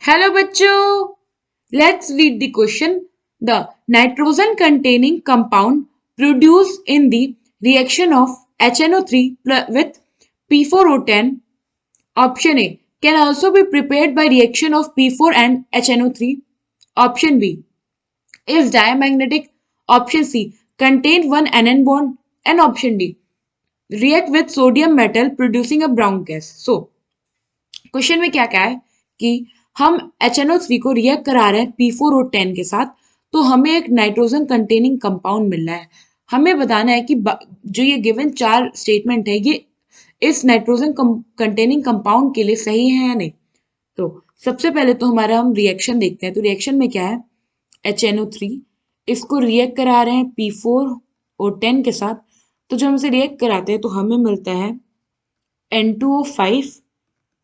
Hello bachcho. Let's read the question. The nitrogen containing compound produced in the reaction of HNO3 with P4O10 option A can also be prepared by reaction of P4 and HNO3. Option B is diamagnetic. Option C contain one anion bond and option D react with sodium metal producing a brown gas. So question में क्या क्या है कि हम HNO3 को react करा रहे हैं P4O10 के साथ, तो हमें एक नाइट्रोजन कंटेनिंग कंपाउंड मिल रहा है। हमें बताना है कि जो ये गिवन चार स्टेटमेंट है ये इस नाइट्रोजन कंटेनिंग कंपाउंड के लिए सही है या नहीं। तो सबसे पहले तो हमारा हम रिएक्शन देखते हैं। तो रिएक्शन में क्या है, HNO3 इसको रिएक्ट करा रहे हैं P4O10 के साथ। तो जब हम इसे रिएक्ट कराते हैं तो हमें मिलता है N2O5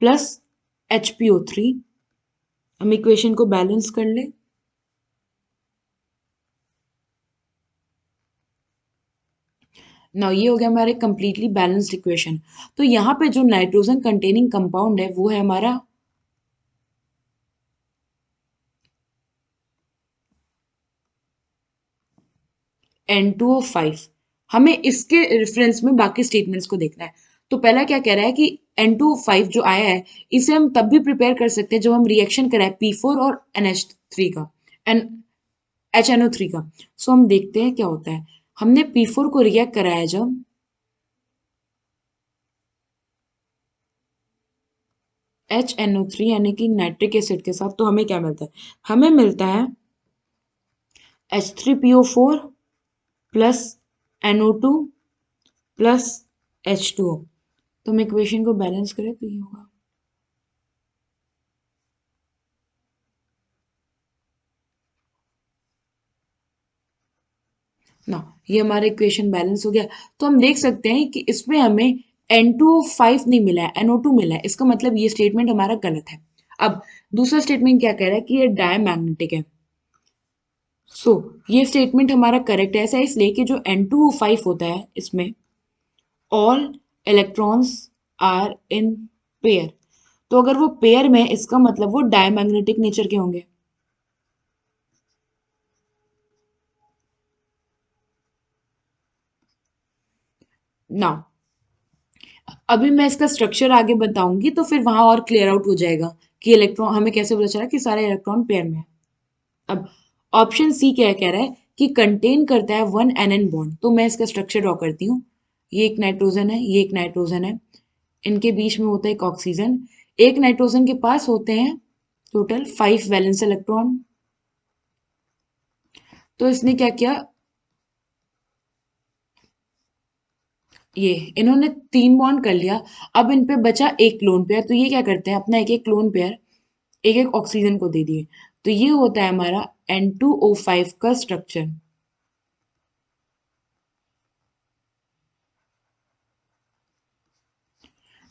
प्लस HPO3। हम इक्वेशन को बैलेंस कर ले। नाउ ये हो गया हमारे कंप्लीटली बैलेंस्ड इक्वेशन। तो यहाँ पे जो नाइट्रोजन कंटेनिंग कंपाउंड है वो है हमारा N2O5। हमें इसके रेफरेंस में बाकी स्टेटमेंट्स को देखना है। तो पहला क्या कह रहा है कि N2O5 जो आया है इसे हम तब भी प्रिपेयर कर सकते हैं जब हम रिएक्शन कराए P4 और NH3 का एन HNO3 का। सो हम देखते हैं क्या होता है। हमने P4 को रिएक्ट कराया जब HNO3 यानी कि नाइट्रिक एसिड के साथ, तो हमें क्या मिलता है, हमें मिलता है H3PO4 plus NO2 plus H2O। तो हम इक्वेशन को बैलेंस करें तो ये होगा। ना ये हमारा इक्वेशन बैलेंस हो गया। तो हम देख सकते हैं कि इसमें हमें N2O5 नहीं मिला है, NO2 मिला है। इसका मतलब ये स्टेटमेंट हमारा गलत है। अब दूसरा स्टेटमेंट क्या कह रहा है कि ये डायमैग्नेटिक है। सो ये स्टेटमेंट हमारा करेक्ट है। ऐसा इसलिए कि जो N2O5 होता है इसमें all electrons are in pair. तो अगर वो पेयर में, इसका मतलब वो डायमैग्नेटिक नेचर के होंगे। ना अभी मैं इसका स्ट्रक्चर आगे बताऊंगी तो फिर वहां और क्लियर आउट हो जाएगा कि इलेक्ट्रॉन हमें कैसे पता चला कि सारे इलेक्ट्रॉन पेयर में है। अब ऑप्शन सी क्या कह रहा है कि कंटेन करता है वन एन बॉन्ड। तो मैं इसका स्ट्रक्चर ड्रॉ करती हूँ। ये एक नाइट्रोजन है, ये एक नाइट्रोजन है, इनके बीच में होता है एक ऑक्सीजन। एक नाइट्रोजन के पास होते हैं टोटल 5 वैलेंस इलेक्ट्रॉन। तो इसने क्या किया, ये इन्होंने 3 बॉन्ड कर लिया। अब इन पे बचा एक लोन पेयर। तो ये क्या करते हैं, अपना एक एक लोन पेयर एक एक ऑक्सीजन को दे दिए। तो ये होता है हमारा N2O5 का स्ट्रक्चर।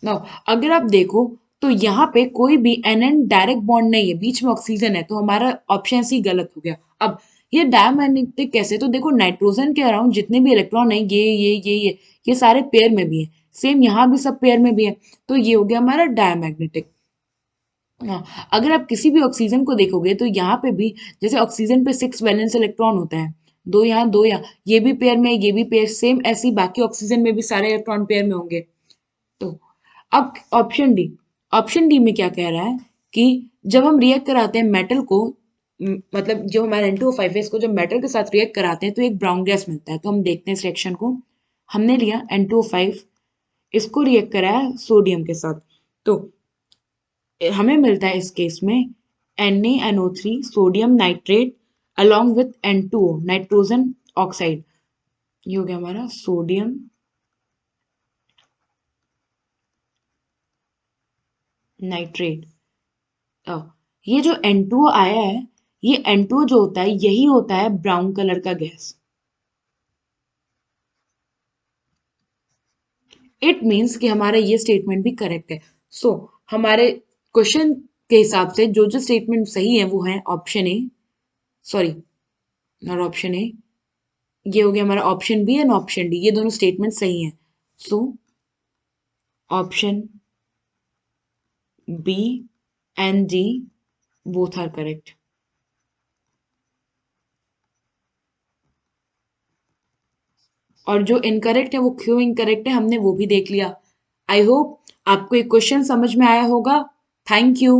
नाउ अगर आप देखो तो यहाँ पे कोई भी एन डायरेक्ट बॉन्ड नहीं है, बीच में ऑक्सीजन है। तो हमारा ऑप्शन सी गलत हो गया। अब ये डायमैग्नेटिक कैसे, तो देखो नाइट्रोजन के अराउंड जितने भी इलेक्ट्रॉन है ये सारे पेयर में भी है। सेम यहाँ भी सब पेयर में भी है। तो ये हो गया हमारा डायमैग्नेटिक। हाँ, अगर आप किसी भी ऑक्सीजन को देखोगे तो यहाँ पे भी जैसे ऑक्सीजन पे 6 वैलेंस इलेक्ट्रॉन होता है, दो यहाँ दो यहाँ, ये भी पेयर में ये भी पेयर, सेम ऐसे ही बाकी ऑक्सीजन में भी सारे इलेक्ट्रॉन पेयर में होंगे। तो अब ऑप्शन डी में क्या कह रहा है कि जब हम रिएक्ट कराते हैं मेटल को, मतलब जो हमारा N2O5 है इसको जब मेटल के साथ रिएक्ट कराते हैं तो एक ब्राउन गैस मिलता है। तो हम देखते हैं इस रिएक्शन को। हमने लिया N2O5, इसको रिएक्ट कराया सोडियम के साथ। तो हमें मिलता है इस केस में NaNO3 sodium nitrate along with N2O nitrogen oxide. ये हो गया हमारा सोडियम नाइट्रेट। ये जो N2O आया है, ये N2O जो होता है यही होता है ब्राउन कलर का गैस। इट मीन्स कि हमारा ये स्टेटमेंट भी करेक्ट है। सो हमारे क्वेश्चन के हिसाब से जो जो स्टेटमेंट सही है वो है option A, sorry not option A, ये हो गया हमारा option B and option D, ये दोनों स्टेटमेंट सही हैं। So option B and D both are correct. और जो इनकरेक्ट है वो क्यों इनकरेक्ट है हमने वो भी देख लिया। आई होप आपको एक क्वेश्चन समझ में आया होगा। Thank you.